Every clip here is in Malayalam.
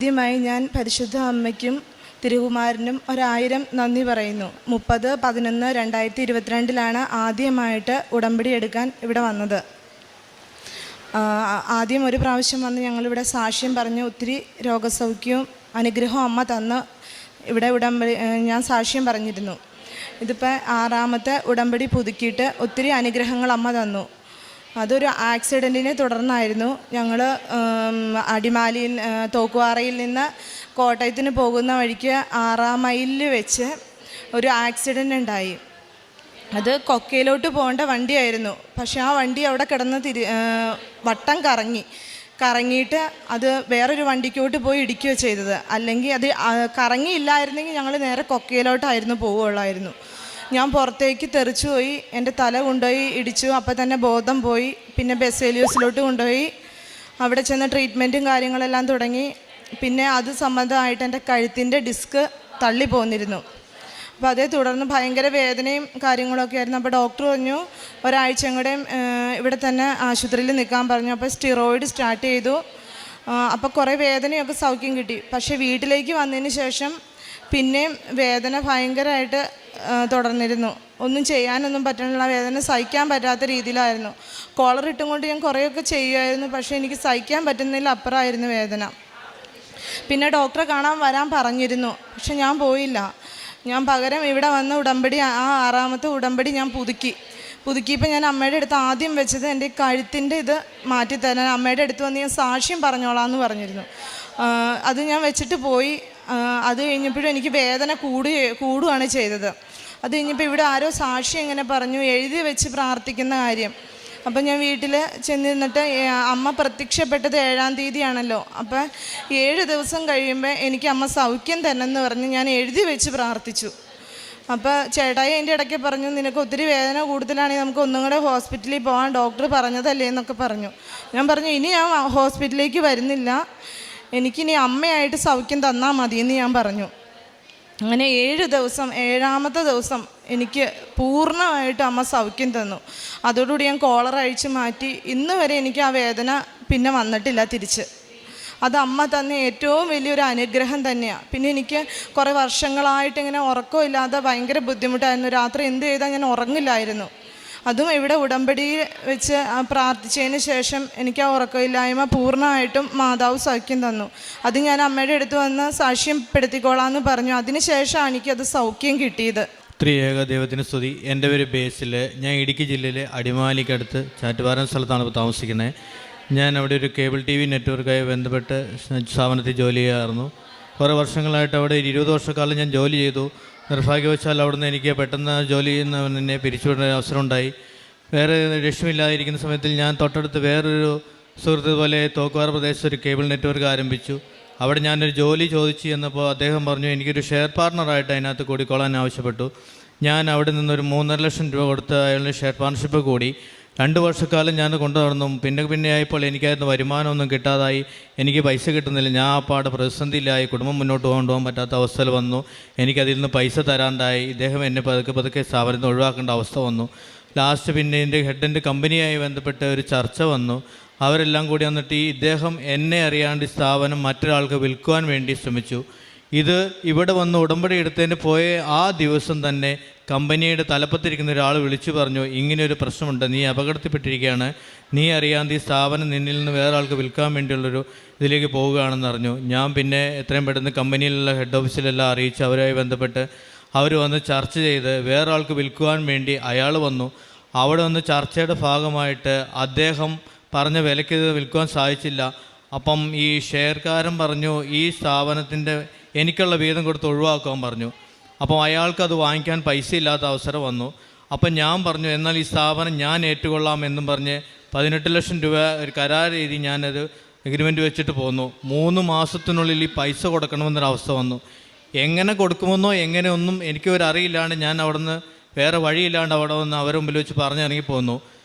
ആദ്യമായി ഞാൻ പരിശുദ്ധ അമ്മയ്ക്കും തിരുകുമാരനും 1000 നന്ദി പറയുന്നു. 30/11/2022 ആദ്യമായിട്ട് ഉടമ്പടി എടുക്കാൻ ഇവിടെ വന്നത്. ആദ്യം ഒരു പ്രാവശ്യം വന്ന് ഞങ്ങളിവിടെ സാക്ഷ്യം പറഞ്ഞ് ഒത്തിരി രോഗസൗഖ്യവും അനുഗ്രഹവും അമ്മ തന്ന് ഇവിടെ ഞാൻ സാക്ഷ്യം പറഞ്ഞിരുന്നു. ഇതിപ്പോൾ 6ാമത്തെ ഉടമ്പടി പുതുക്കിയിട്ട് ഒത്തിരി അനുഗ്രഹങ്ങൾ അമ്മ തന്നു. അതൊരു ആക്സിഡൻറ്റിനെ തുടർന്നായിരുന്നു. ഞങ്ങൾ അടിമാലിയിൽ തോക്കുപാറയിൽ നിന്ന് കോട്ടയത്തിന് പോകുന്ന വഴിക്ക് 6ാം മൈലിൽ വെച്ച് ഒരു ആക്സിഡൻ്റ് ഉണ്ടായി. അത് കൊക്കയിലോട്ട് പോകേണ്ട വണ്ടിയായിരുന്നു. പക്ഷേ ആ വണ്ടി അവിടെ കിടന്ന് വട്ടം കറങ്ങിയിട്ട് അത് വേറൊരു വണ്ടിക്കോട്ട് പോയി ഇടിക്കുകയോ ചെയ്തത്. അല്ലെങ്കിൽ അത് കറങ്ങിയില്ലായിരുന്നെങ്കിൽ ഞങ്ങൾ നേരെ കൊക്കയിലോട്ടായിരുന്നു പോവുകയുള്ളായിരുന്നു. ഞാൻ പുറത്തേക്ക് തെറിച്ചു പോയി. എൻ്റെ തല കൊണ്ടുപോയി ഇടിച്ചു. അപ്പം തന്നെ ബോധം പോയി. പിന്നെ ബെസേലിയോസിലോട്ട് കൊണ്ടുപോയി. അവിടെ ചെന്ന് ട്രീറ്റ്മെൻറ്റും കാര്യങ്ങളെല്ലാം തുടങ്ങി. പിന്നെ അത് സംബന്ധമായിട്ട് എൻ്റെ കഴുത്തിൻ്റെ ഡിസ്ക് തള്ളി പോന്നിരുന്നു. അപ്പോൾ അതേ തുടർന്ന് ഭയങ്കര വേദനയും കാര്യങ്ങളൊക്കെ ആയിരുന്നു. അപ്പോൾ ഡോക്ടർ പറഞ്ഞു ഒരാഴ്ചയും കൂടെ ഇവിടെ തന്നെ ആശുപത്രിയിൽ നിൽക്കാൻ പറഞ്ഞു. അപ്പോൾ സ്റ്റിറോയിഡ് സ്റ്റാർട്ട് ചെയ്തു. അപ്പോൾ കുറേ വേദനയൊക്കെ സൗഖ്യം കിട്ടി. പക്ഷേ വീട്ടിലേക്ക് വന്നതിന് ശേഷം പിന്നെയും വേദന ഭയങ്കരമായിട്ട് തുടർന്നിരുന്നു. ഒന്നും ചെയ്യാനൊന്നും പറ്റുന്നില്ല. വേദന സഹിക്കാൻ പറ്റാത്ത രീതിയിലായിരുന്നു. കോളറിട്ടും കൊണ്ട് ഞാൻ കുറേയൊക്കെ ചെയ്യുമായിരുന്നു. പക്ഷേ എനിക്ക് സഹിക്കാൻ പറ്റുന്നതിൽ അപ്പുറമായിരുന്നു വേദന. പിന്നെ ഡോക്ടറെ കാണാൻ വരാൻ പറഞ്ഞിരുന്നു. പക്ഷെ ഞാൻ പോയില്ല. ഞാൻ പകരം ഇവിടെ വന്ന ഉടമ്പടി, ആ 6ാമത്തെ ഉടമ്പടി ഞാൻ പുതുക്കിയപ്പോൾ ഞാൻ അമ്മയുടെ അടുത്ത് ആദ്യം വെച്ചത് എൻ്റെ കഴുത്തിൻ്റെ ഇത് മാറ്റിത്തരാൻ അമ്മയുടെ അടുത്ത് വന്ന് ഞാൻ സാക്ഷ്യം പറഞ്ഞോളാം എന്ന് പറഞ്ഞിരുന്നു. അത് ഞാൻ വെച്ചിട്ട് പോയി. അത് കഴിഞ്ഞപ്പോഴും എനിക്ക് വേദന കൂടുകയാണ് ചെയ്തത്. അത് കഴിഞ്ഞപ്പോൾ ഇവിടെ ആരോ സാക്ഷ്യം ഇങ്ങനെ പറഞ്ഞു, എഴുതി വെച്ച് പ്രാർത്ഥിക്കുന്ന കാര്യം. അപ്പം ഞാൻ വീട്ടിൽ ചെന്നിരുന്നിട്ട് അമ്മ പ്രത്യക്ഷപ്പെട്ടത് 7ാം തീയതിയാണല്ലോ. അപ്പം 7 ദിവസം കഴിയുമ്പോൾ എനിക്ക് അമ്മ സൗഖ്യം തന്നെന്ന് പറഞ്ഞ് ഞാൻ എഴുതി വെച്ച് പ്രാർത്ഥിച്ചു. അപ്പോൾ ചേട്ടായി എൻ്റെ ഇടയ്ക്ക് പറഞ്ഞു, നിനക്ക് ഒത്തിരി വേദന കൂടുതലാണെങ്കിൽ നമുക്ക് ഒന്നും കൂടെ ഹോസ്പിറ്റലിൽ പോകാൻ ഡോക്ടർ പറഞ്ഞതല്ലേ എന്നൊക്കെ പറഞ്ഞു. ഞാൻ പറഞ്ഞു ഇനി ഞാൻ ഹോസ്പിറ്റലിലേക്ക് വരുന്നില്ല, എനിക്കിനി അമ്മയായിട്ട് സൗഖ്യം തന്നാൽ മതിയെന്ന് ഞാൻ പറഞ്ഞു. അങ്ങനെ 7 ദിവസം 7ാമത്തെ ദിവസം എനിക്ക് പൂർണ്ണമായിട്ട് അമ്മ സൗഖ്യം തന്നു. അതോടുകൂടി ഞാൻ കോളർ അഴിച്ച് മാറ്റി. ഇന്ന് വരെ എനിക്ക് ആ വേദന പിന്നെ വന്നിട്ടില്ല തിരിച്ച്. അത് അമ്മ തന്ന ഏറ്റവും വലിയൊരു അനുഗ്രഹം തന്നെയാണ്. പിന്നെ എനിക്ക് കുറേ വർഷങ്ങളായിട്ട് ഇങ്ങനെ ഉറക്കമില്ലാതെ ഭയങ്കര ബുദ്ധിമുട്ടായിരുന്നു. രാത്രി എന്ത് ചെയ്താൽ ഞാൻ ഉറങ്ങില്ലായിരുന്നു. അതും ഇവിടെ ഉടമ്പടി വെച്ച് പ്രാർത്ഥിച്ചതിന് ശേഷം എനിക്ക് ആ ഉറക്കമില്ലായ്മ പൂർണ്ണമായിട്ടും മാതാവ് സൗഖ്യം തന്നു. അത് ഞാൻ അമ്മയുടെ അടുത്ത് വന്ന് സാക്ഷ്യപ്പെടുത്തിക്കോളാമെന്ന് പറഞ്ഞു. അതിന് ശേഷമാണ് എനിക്കത് സൗഖ്യം കിട്ടിയത്. ത്രിയേക ദൈവത്തിന് സ്തുതി. എൻ്റെ പേര് ബേസിൽ. ഞാൻ ഇടുക്കി ജില്ലയിലെ അടിമാലിക്കടുത്ത് ചാറ്റുപാറ സ്ഥലത്താണ് ഇപ്പോൾ താമസിക്കുന്നത്. ഞാൻ അവിടെ ഒരു കേബിൾ TV നെറ്റ്വർക്കായി ബന്ധപ്പെട്ട് സ്ഥാപനത്തിൽ ജോലി ചെയ്യാറുന്നു. കുറേ വർഷങ്ങളായിട്ട് അവിടെ 20 വർഷക്കാലം ഞാൻ ജോലി ചെയ്തു. നിർഭാഗ്യവശാൽ അവിടുന്ന് എനിക്ക് പെട്ടെന്ന് ജോലി ചെയ്യുന്നവനെ പിരിച്ചുവിടാൻ അവസരം ഉണ്ടായി. വേറെ ലക്ഷ്യമില്ലാതിരിക്കുന്ന സമയത്തിൽ ഞാൻ തൊട്ടടുത്ത് വേറൊരു സുഹൃത്ത് പോലെ തോക്കുപാറ പ്രദേശത്ത് ഒരു കേബിൾ നെറ്റ്വർക്ക് ആരംഭിച്ചു. അവിടെ ഞാനൊരു ജോലി ചോദിച്ചു ചെന്നപ്പോൾ അദ്ദേഹം പറഞ്ഞു എനിക്കൊരു ഷെയർ പാർട്ണറായിട്ട് അതിനകത്ത് കൂടിക്കൊള്ളാൻ ആവശ്യപ്പെട്ടു. ഞാൻ അവിടെ നിന്നൊരു 3.5 ലക്ഷം രൂപ കൊടുത്ത് അയാളുടെ ഷെയർ പാർട്ണർഷിപ്പ് കൂടി. 2 വർഷക്കാലം ഞാൻ കൊണ്ടുനടന്നു. പിന്നെ ആയപ്പോൾ എനിക്കായിരുന്നു വരുമാനമൊന്നും കിട്ടാതായി. എനിക്ക് പൈസ കിട്ടുന്നില്ല. ഞാൻ ആ പാട് പ്രതിസന്ധിയിലായി. കുടുംബം മുന്നോട്ട് കൊണ്ടുപോകാൻ പറ്റാത്ത അവസ്ഥയിൽ വന്നു. എനിക്കതിൽ നിന്ന് പൈസ തരാണ്ടായി. ഇദ്ദേഹം എന്നെ പതുക്കെ സ്ഥാപനത്തിൽ ഒഴിവാക്കേണ്ട അവസ്ഥ വന്നു. ലാസ്റ്റ് പിന്നെ എൻ്റെ ഹെഡിൻ്റെ കമ്പനിയായി ബന്ധപ്പെട്ട് ഒരു ചർച്ച വന്നു. അവരെല്ലാം കൂടി വന്നിട്ട് ഇദ്ദേഹം എന്നെ അറിയാണ്ട് സ്ഥാപനം മറ്റൊരാൾക്ക് വിൽക്കുവാൻ വേണ്ടി ശ്രമിച്ചു. ഇവിടെ വന്ന് ഉടമ്പടി എടുത്തതിന് പോയ ആ ദിവസം തന്നെ കമ്പനിയുടെ തലപ്പത്തിരിക്കുന്ന ഒരാൾ വിളിച്ചു പറഞ്ഞു, ഇങ്ങനെയൊരു പ്രശ്നമുണ്ട്, നീ അപകടത്തിൽപ്പെട്ടിരിക്കുകയാണ്, നീ അറിയാതെ ഈ സ്ഥാപനം നിന്നിൽ നിന്ന് വേറെ ആൾക്ക് വിൽക്കാൻ വേണ്ടിയുള്ളൊരു ഇതിലേക്ക് പോവുകയാണെന്ന് അറിഞ്ഞു. ഞാൻ പിന്നെ എത്രയും പെട്ടെന്ന് കമ്പനിയിലുള്ള ഹെഡ് ഓഫീസിലെല്ലാം അറിയിച്ച് അവരുമായി ബന്ധപ്പെട്ട് അവർ വന്ന് ചർച്ച ചെയ്ത് വേറെ ആൾക്ക് വിൽക്കുവാൻ വേണ്ടി അയാൾ വന്നു. അവിടെ വന്ന് ചർച്ചയുടെ ഭാഗമായിട്ട് അദ്ദേഹം പറഞ്ഞ വിലയ്ക്ക് ഇത് വിൽക്കുവാൻ സാധിച്ചില്ല. അപ്പം ഈ ഷെയർക്കാരൻ പറഞ്ഞു ഈ സ്ഥാപനത്തിൻ്റെ എനിക്കുള്ള വീതം കൊടുത്ത് ഒഴിവാക്കാൻ പറഞ്ഞു. അപ്പം അയാൾക്കത് വാങ്ങിക്കാൻ പൈസ ഇല്ലാത്ത അവസരം വന്നു. അപ്പം ഞാൻ പറഞ്ഞു എന്നാൽ ഈ സ്ഥാപനം ഞാൻ ഏറ്റുകൊള്ളാം എന്നും പറഞ്ഞ് 18 ലക്ഷം രൂപ ഒരു കരാർ രീതി ഞാനത് എഗ്രിമെൻറ്റ് വെച്ചിട്ട് പോന്നു. 3 മാസത്തിനുള്ളിൽ ഈ പൈസ കൊടുക്കണമെന്നൊരവസ്ഥ വന്നു. എങ്ങനെ കൊടുക്കുമെന്നോ എങ്ങനെയൊന്നും എനിക്കൊരറിയില്ലാണ്ട് ഞാൻ അവിടെ നിന്ന് വേറെ വഴിയില്ലാണ്ട് അവിടെ വന്ന് അവരെ മുമ്പിൽ വെച്ച് പറഞ്ഞിറങ്ങി പോന്നു.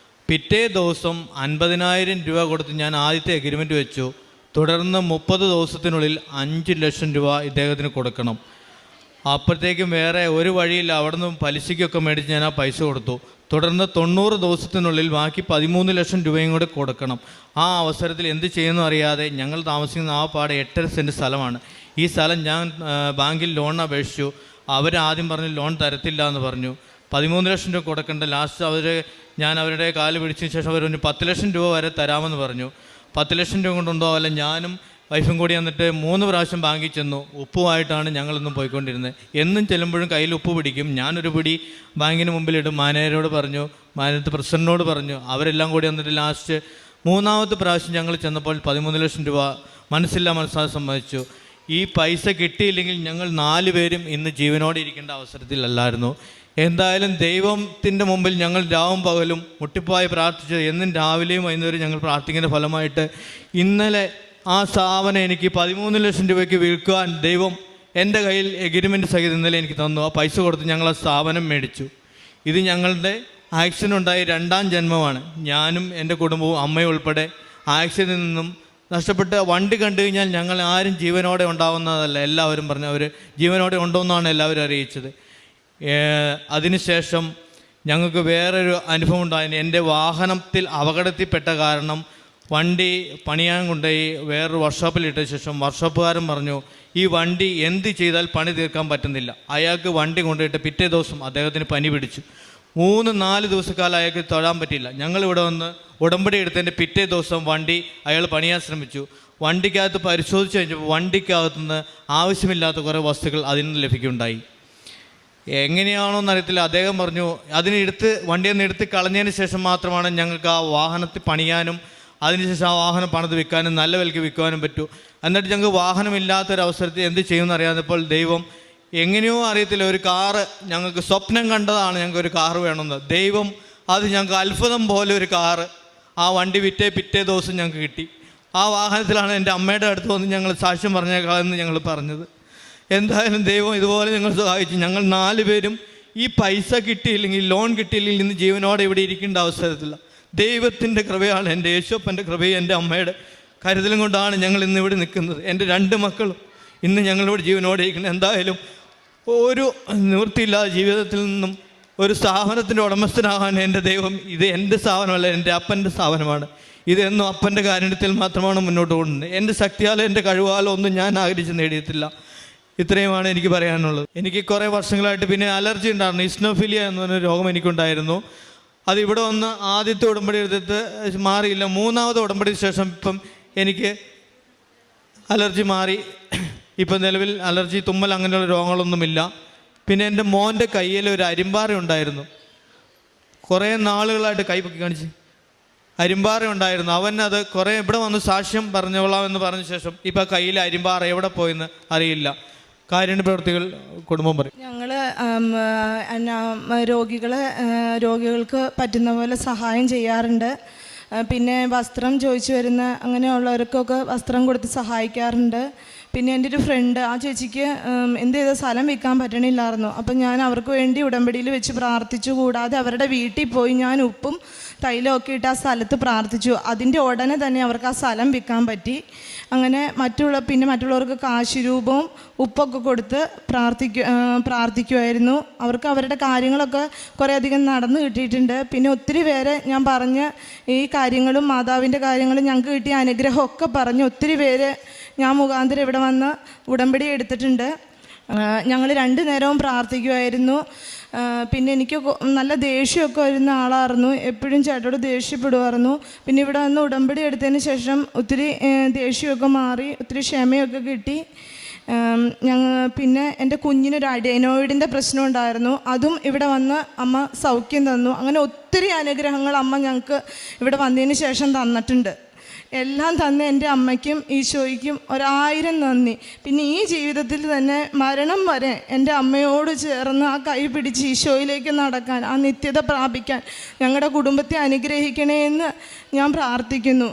പിറ്റേ ദിവസം 50,000 രൂപ കൊടുത്ത് ഞാൻ ആദ്യത്തെ എഗ്രിമെൻറ്റ് വെച്ചു. തുടർന്ന് 30 ദിവസത്തിനുള്ളിൽ 5 ലക്ഷം രൂപ ഇദ്ദേഹത്തിന് കൊടുക്കണം. അപ്പോഴത്തേക്കും വേറെ ഒരു വഴിയില്ല. അവിടെ നിന്ന് പലിശയ്ക്കൊക്കെ മേടിച്ച് ഞാൻ ആ പൈസ കൊടുത്തു. തുടർന്ന് 90 ദിവസത്തിനുള്ളിൽ ബാക്കി 13 ലക്ഷം രൂപയും കൂടെ കൊടുക്കണം. ആ അവസരത്തിൽ എന്ത് ചെയ്യുന്നു അറിയാതെ ഞങ്ങൾ താമസിക്കുന്ന ആ പാടെ 8.5 സെൻറ്റ് സ്ഥലമാണ്. ഈ സ്ഥലം ഞാൻ ബാങ്കിൽ ലോൺ അപേക്ഷിച്ചു. അവരാദ്യം പറഞ്ഞു ലോൺ തരത്തില്ല എന്ന് പറഞ്ഞു. 13 ലക്ഷം രൂപ കൊടുക്കേണ്ട. ലാസ്റ്റ് ഞാൻ അവരുടെ കാല് പിടിച്ചതിന് ശേഷം അവർ 10 ലക്ഷം രൂപ വരെ തരാമെന്ന് പറഞ്ഞു. 10 ലക്ഷം രൂപ കൊണ്ടുണ്ടാവില്ല. ഞാനും വൈഫും കൂടി വന്നിട്ട് 3 പ്രാവശ്യം ബാങ്കിൽ ചെന്നു. ഉപ്പുമായിട്ടാണ് ഞങ്ങളൊന്നും പോയിക്കൊണ്ടിരുന്നത്. എന്നും ചെല്ലുമ്പോഴും കയ്യിൽ ഉപ്പ് പിടിക്കും. ഞാനൊരു പിടി ബാങ്കിന് മുമ്പിലിടും. മാനേജരോട് പറഞ്ഞു, മാനേജർ പ്രസിഡന്റിനോട് പറഞ്ഞു. അവരെല്ലാം കൂടി വന്നിട്ട് ലാസ്റ്റ് 3ാമത്തെ പ്രാവശ്യം ഞങ്ങൾ ചെന്നപ്പോൾ 13 ലക്ഷം രൂപ മനസ്സാതെ സമ്മതിച്ചു. ഈ പൈസ കിട്ടിയില്ലെങ്കിൽ ഞങ്ങൾ 4 പേരും ഇന്ന് ജീവനോടെ ഇരിക്കേണ്ട അവസരത്തിലല്ലായിരുന്നു. എന്തായാലും ദൈവത്തിൻ്റെ മുമ്പിൽ ഞങ്ങൾ രാവും പകലും മുട്ടിപ്പായി പ്രാർത്ഥിച്ച് എന്നും രാവിലെയും വൈകുന്നേരം ഞങ്ങൾ പ്രാർത്ഥിക്കുന്ന ഫലമായിട്ട് ഇന്നലെ ആ സ്ഥാപനം എനിക്ക് 13 ലക്ഷം രൂപയ്ക്ക് വിൽക്കുവാൻ ദൈവം എൻ്റെ കയ്യിൽ എഗ്രിമെൻറ്റ് സഹിതം ഇന്നലെ എനിക്ക് തന്നു. ആ പൈസ കൊടുത്ത് ഞങ്ങൾ ആ സ്ഥാപനം മേടിച്ചു. ഇത് ഞങ്ങളുടെ ആക്സിഡൻ്റ് ഉണ്ടായി 2ാം ജന്മമാണ്. ഞാനും എൻ്റെ കുടുംബവും അമ്മയും ഉൾപ്പെടെ ആക്സിഡൻറ്റിൽ നിന്നും നഷ്ടപ്പെട്ട വണ്ടി കണ്ടു കഴിഞ്ഞാൽ ഞങ്ങൾ ആരും ജീവനോടെ ഉണ്ടാവുന്നതല്ല. എല്ലാവരും പറഞ്ഞു അവർ ജീവനോടെ ഉണ്ടോയെന്നാണ് എല്ലാവരും അറിയിച്ചത്. അതിനുശേഷം ഞങ്ങൾക്ക് വേറൊരു അനുഭവം ഉണ്ടായിരുന്നു. എൻ്റെ വാഹനത്തിൽ അപകടത്തിൽപ്പെട്ട കാരണം വണ്ടി പണിയാൻ കൊണ്ടുപോയി വേറൊരു വർക്ക്ഷോപ്പിലിട്ട ശേഷം വർക്ക്ഷോപ്പുകാരൻ പറഞ്ഞു ഈ വണ്ടി എന്ത് ചെയ്താൽ പണി തീർക്കാൻ പറ്റുന്നില്ല. അയാൾക്ക് വണ്ടി കൊണ്ടുപോയിട്ട് പിറ്റേ ദിവസം അദ്ദേഹത്തിന് പനി പിടിച്ചു. 3-4 ദിവസക്കാലം അയാൾക്ക് തൊഴാൻ പറ്റിയില്ല. ഞങ്ങളിവിടെ വന്ന് ഉടമ്പടി എടുത്തതിൻ്റെ പിറ്റേ ദിവസം വണ്ടി അയാൾ പണിയാൻ ശ്രമിച്ചു. വണ്ടിക്കകത്ത് പരിശോധിച്ച് കഴിഞ്ഞപ്പോൾ വണ്ടിക്കകത്തുനിന്ന് ആവശ്യമില്ലാത്ത കുറേ വസ്തുക്കൾ അതിൽ നിന്ന് ലഭിക്കുകയുണ്ടായി. എങ്ങനെയാണോന്ന് അറിയത്തില്ല. അദ്ദേഹം പറഞ്ഞു വണ്ടിയിൽ നിന്ന് എടുത്ത് കളഞ്ഞതിന് ശേഷം മാത്രമാണ് ഞങ്ങൾക്ക് ആ വാഹനത്തിൽ പണിയാനും അതിനുശേഷം ആ വാഹനം പണിത് വിൽക്കാനും നല്ല വിലയ്ക്ക് വിൽക്കുവാനും പറ്റൂ. എന്നിട്ട് ഞങ്ങൾക്ക് വാഹനമില്ലാത്തൊരവസരത്തിൽ എന്ത് ചെയ്യുമെന്ന് അറിയാത്തപ്പോൾ ദൈവം എങ്ങനെയോ അറിയത്തില്ല ഒരു കാറ് ഞങ്ങൾക്ക് സ്വപ്നം കണ്ടതാണ്. ഞങ്ങൾക്കൊരു കാറ് വേണമെന്ന്. ദൈവം അത് ഞങ്ങൾക്ക് അത്ഭുതം പോലെ ഒരു കാറ് ആ വണ്ടി പിറ്റേ ദിവസം ഞങ്ങൾക്ക് കിട്ടി. ആ വാഹനത്തിലാണ് എൻ്റെ അമ്മയുടെ അടുത്ത് വന്ന് ഞങ്ങൾ സാക്ഷ്യം പറഞ്ഞേക്കാമെന്ന് ഞങ്ങൾ പറഞ്ഞത്. എന്തായാലും ദൈവം ഇതുപോലെ ഞങ്ങൾ സഹായിച്ചു. ഞങ്ങൾ 4 പേരും ഈ പൈസ കിട്ടിയില്ലെങ്കിൽ ലോൺ കിട്ടിയില്ലെങ്കിൽ ഇന്ന് ജീവനോടെ ഇവിടെ ഇരിക്കേണ്ട അവസരത്തില്ല. ദൈവത്തിൻ്റെ കൃപയാണ്, എൻ്റെ യേശുപ്പൻ്റെ കൃപയും എൻ്റെ അമ്മയുടെ കരുതലും കൊണ്ടാണ് ഞങ്ങൾ ഇന്ന് ഇവിടെ നിൽക്കുന്നത്. എൻ്റെ 2 മക്കളും ഇന്ന് ഞങ്ങളിവിടെ ജീവനോടെ ഇരിക്കുന്നത്. എന്തായാലും ഒരു നിവൃത്തിയില്ലാതെ ജീവിതത്തിൽ നിന്നും ഒരു സ്ഥാപനത്തിൻ്റെ ഉടമസ്ഥനാകാൻ എൻ്റെ ദൈവം, ഇത് എൻ്റെ സ്ഥാപനമല്ല, എൻ്റെ അപ്പൻ്റെ സ്ഥാപനമാണ്. ഇതെന്നും അപ്പൻ്റെ കാരുണ്യത്തിൽ മാത്രമാണ് മുന്നോട്ട് പോകുന്നത്. എൻ്റെ ശക്തിയാലോ എൻ്റെ കഴിവാലോ ഒന്നും ഞാൻ ആഗ്രഹിച്ച് നേടിയിട്ടില്ല. ഇത്രയുമാണ് എനിക്ക് പറയാനുള്ളത്. എനിക്ക് കുറേ വർഷങ്ങളായിട്ട് പിന്നെ അലർജി ഉണ്ടായിരുന്നു. ഇസ്നോഫിലിയ എന്ന് പറഞ്ഞ രോഗം എനിക്കുണ്ടായിരുന്നു. അത് ഇവിടെ വന്ന് ആദ്യത്തെ ഉടമ്പടി എടുത്തിട്ട് മാറിയില്ല. 3ാമത്തെ ഉടമ്പടിക്ക് ശേഷം ഇപ്പം എനിക്ക് അലർജി മാറി. ഇപ്പം നിലവിൽ അലർജി, തുമ്മൽ അങ്ങനെയുള്ള രോഗങ്ങളൊന്നുമില്ല. പിന്നെ എൻ്റെ മോൻ്റെ കയ്യിൽ ഒരു അരിമ്പാറ ഉണ്ടായിരുന്നു. കുറേ നാളുകളായിട്ട് കൈ പൊക്കി കാണിച്ച് അരിമ്പാറ ഉണ്ടായിരുന്നു. അവൻ അത് കുറേ ഇവിടെ വന്ന് സാക്ഷ്യം പറഞ്ഞോളാം എന്ന് പറഞ്ഞ ശേഷം ഇപ്പം കയ്യിൽ അരിമ്പാറ എവിടെ പോയെന്ന് അറിയില്ല. കാരുണ്യ പ്രവൃത്തികൾ കുടുംബം പറയും. ഞങ്ങൾ രോഗികൾക്ക് പറ്റുന്ന പോലെ സഹായം ചെയ്യാറുണ്ട്. പിന്നെ വസ്ത്രം ചോദിച്ചു വരുന്ന അങ്ങനെയുള്ളവർക്കൊക്കെ വസ്ത്രം കൊടുത്ത് സഹായിക്കാറുണ്ട്. പിന്നെ എൻ്റെ ഒരു ഫ്രണ്ട്, ആ ചേച്ചിക്ക് എന്ത് ചെയ്ത സ്ഥലം വിൽക്കാൻ പറ്റണില്ലായിരുന്നു. അപ്പം ഞാൻ അവർക്ക് വേണ്ടി ഉടമ്പടിയിൽ വെച്ച് പ്രാർത്ഥിച്ചു. കൂടാതെ അവരുടെ വീട്ടിൽ പോയി ഞാൻ ഉപ്പും തൈലമൊക്കെ ഇട്ട് ആ സ്ഥലത്ത് പ്രാർത്ഥിച്ചു. അതിൻ്റെ ഉടനെ തന്നെ അവർക്ക് ആ സ്ഥലം വിൽക്കാൻ പറ്റി. അങ്ങനെ മറ്റുള്ളവർക്ക് കാശുരൂപവും ഉപ്പൊക്കെ കൊടുത്ത് പ്രാർത്ഥിക്കുമായിരുന്നു. അവർക്ക് അവരുടെ കാര്യങ്ങളൊക്കെ കുറേ അധികം നടന്നു കിട്ടിയിട്ടുണ്ട്. പിന്നെ ഒത്തിരി പേരെ ഞാൻ പറഞ്ഞ് ഈ കാര്യങ്ങളും മാതാവിൻ്റെ കാര്യങ്ങളും ഞങ്ങൾക്ക് കിട്ടിയ അനുഗ്രഹമൊക്കെ പറഞ്ഞ് ഒത്തിരി പേര് ഞാൻ മുഖാന്തരം ഇവിടെ വന്ന് ഉടമ്പടി എടുത്തിട്ടുണ്ട്. ഞങ്ങൾ 2 നേരവും പ്രാർത്ഥിക്കുമായിരുന്നു. പിന്നെ എനിക്ക് നല്ല ദേഷ്യമൊക്കെ വരുന്ന ആളായിരുന്നു. എപ്പോഴും ചേട്ടനോട് ദേഷ്യപ്പെടുമായിരുന്നു. പിന്നെ ഇവിടെ വന്ന് ഉടമ്പടി എടുത്തതിന് ശേഷം ഒത്തിരി ദേഷ്യമൊക്കെ മാറി, ഒത്തിരി ക്ഷമയൊക്കെ കിട്ടി. പിന്നെ എൻ്റെ കുഞ്ഞിനൊരു അഡേനോയിഡിൻ്റെ പ്രശ്നം ഉണ്ടായിരുന്നു. അതും ഇവിടെ വന്ന് അമ്മ സൗഖ്യം തന്നു. അങ്ങനെ ഒത്തിരി അനുഗ്രഹങ്ങൾ അമ്മ ഞങ്ങൾക്ക് ഇവിടെ വന്നതിന് ശേഷം തന്നിട്ടുണ്ട്. എല്ലാം തന്ന എൻ്റെ അമ്മയ്ക്കും ഈശോയ്ക്കും 1000 നന്ദി. പിന്നെ ഈ ജീവിതത്തിൽ തന്നെ മരണം വരെ എൻ്റെ അമ്മയോട് ചേർന്ന് ആ കൈ പിടിച്ച് ഈശോയിലേക്ക് നടക്കാൻ, ആ നിത്യത പ്രാപിക്കാൻ ഞങ്ങളുടെ കുടുംബത്തെ അനുഗ്രഹിക്കണേ എന്ന് ഞാൻ പ്രാർത്ഥിക്കുന്നു.